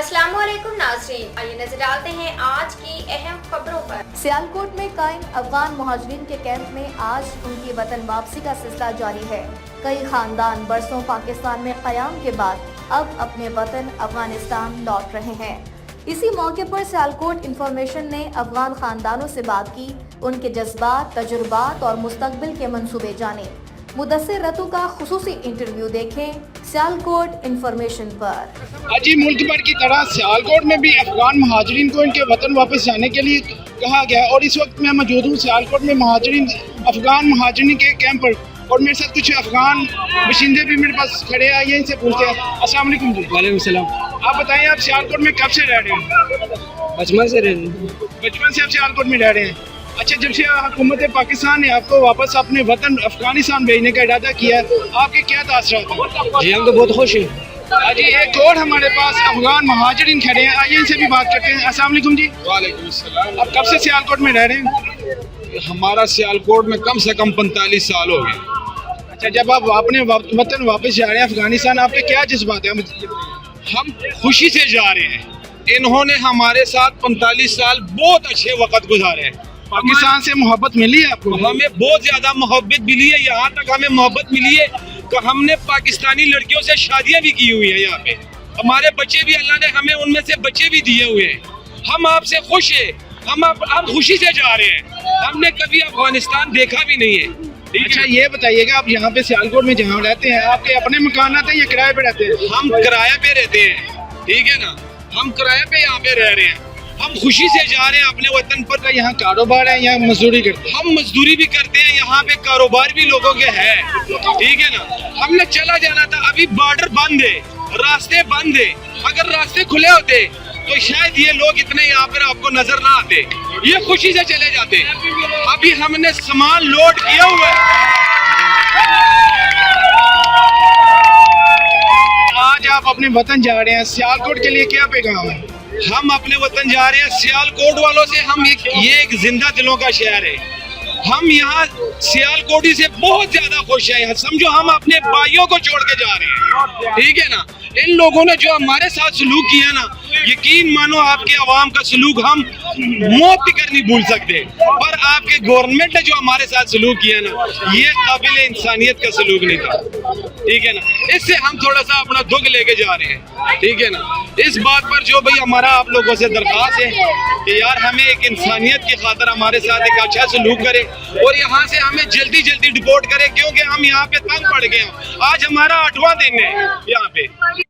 अस्सलाम वालेकुम नाज़रीन, आइए नजर डालते हैं आज की अहम खबरों पर। सियालकोट में कायम अफगान मुहाजिरीन के कैंप में आज उनकी वतन वापसी का सिलसिला जारी है। कई खानदान बरसों पाकिस्तान में क़याम के बाद अब अपने वतन अफगानिस्तान लौट रहे हैं। इसी मौके पर सियालकोट इंफॉर्मेशन ने अफगान खानदानों से बात की, उनके जज्बात, तजुर्बात और मुस्तकबिल के मंसूबे जाने। मुदस्सिर रतू का खुसूसी इंटरव्यू देखें सियालकोट इंफॉर्मेशन पर। आज ही मुल्क भर की तरह सियालकोट में भी अफगान महाजरीन को इनके वतन वापस जाने के लिए कहा गया है और इस वक्त मैं मौजूद हूँ सियालकोट में अफगान महाजरीन के कैंप पर और मेरे साथ कुछ अफगान बशिंदे भी मेरे पास खड़े हैं। इनसे पूछते हैं। अस्सलाम वालेकुम जी। वालेकुम सलाम। आप बताएं, आप सियालकोट में कब से रह रहे हैं? बचपन से रह रहे हैं। बचपन से आप सियालकोट में रह रहे हैं। अच्छा, जब से हुकूमत पाकिस्तान ने आपको वापस अपने वतन अफगानिस्तान भेजने का इरादा किया है, आपके क्या तासरात हैं? जी हम तो बहुत खुश हैं। जी एक और हमारे पास अफगान महाजरीन खड़े हैं, आइए इनसे भी बात करते हैं। अस्सलाम वालेकुम जी। वालेकुम सलाम। आप कब से सियालकोट में रह रहे हैं? हमारा सियालकोट में कम से कम 45 साल हो गए। अच्छा, जब आप अपने वतन वापस जा रहे हैं अफगानिस्तान, आपके क्या जज्बात हैं? हम खुशी से जा रहे हैं। इन्होंने हमारे साथ 45 साल बहुत अच्छे वक्त गुजारे हैं। पाकिस्तान से मोहब्बत मिली है आपको? हमें बहुत ज्यादा मोहब्बत मिली है। यहाँ तक हमें मोहब्बत मिली है कि हमने पाकिस्तानी लड़कियों से शादियां भी की हुई है। यहाँ पे हमारे बच्चे भी, अल्लाह ने हमें उनमें से बच्चे भी दिए हुए हैं। हम आपसे खुश हैं। हम खुशी से जा रहे हैं। हमने कभी अफगानिस्तान देखा भी नहीं है। अच्छा, ये बताइएगा, आप यहाँ पे सियालकोट में जहाँ रहते हैं, आपके अपने मकान आते हैं या किराए पे रहते हैं? हम किराए पे रहते हैं, ठीक है ना। हम किराए पे यहाँ पे रह रहे हैं। हम खुशी से जा रहे हैं अपने वतन पर। यहाँ कारोबार है, यहाँ मजदूरी करते हैं? हम मजदूरी भी करते हैं, यहाँ पे कारोबार भी लोगों के है, ठीक है ना। हमने चला जाना था, अभी बॉर्डर बंद है, रास्ते बंद है। अगर रास्ते खुले होते तो शायद ये लोग इतने यहाँ पर आपको नजर ना आते, ये खुशी से चले जाते। अभी हमने सामान लोड किया हुआ है। आज आप अपने वतन जा रहे हैं, सियालकोट के लिए क्या पैगाम है? हम अपने वतन जा रहे हैं। सियालकोट वालों से हम ये एक जिंदा दिलों का शहर है। हम यहाँ सियालकोटी से बहुत ज्यादा खुश हैं। समझो हम अपने भाइयों को छोड़ के जा रहे हैं, ठीक है ना। इन लोगों ने जो हमारे साथ सलूक किया ना, यकीन मानो आपके अवाम का सलूक हम मौत तक नहीं भूल सकते। पर आपके गवर्नमेंट ने जो हमारे साथ सलूक किया ना, ये काबिल इंसानियत का सलूक नहीं था, ठीक है ना। इससे हम थोड़ा सा अपना दुख लेके जा रहे हैं, ठीक है ना। इस बात पर जो भाई हमारा आप लोगों से दरख्वास्त है कि यार हमें एक इंसानियत की खातिर हमारे साथ एक अच्छा सलूक करे और यहाँ से हमें जल्दी जल्दी डिपोर्ट करे, क्योंकि हम यहाँ पे तंग पड़ गए हैं। आज हमारा 8वां दिन है यहाँ पे।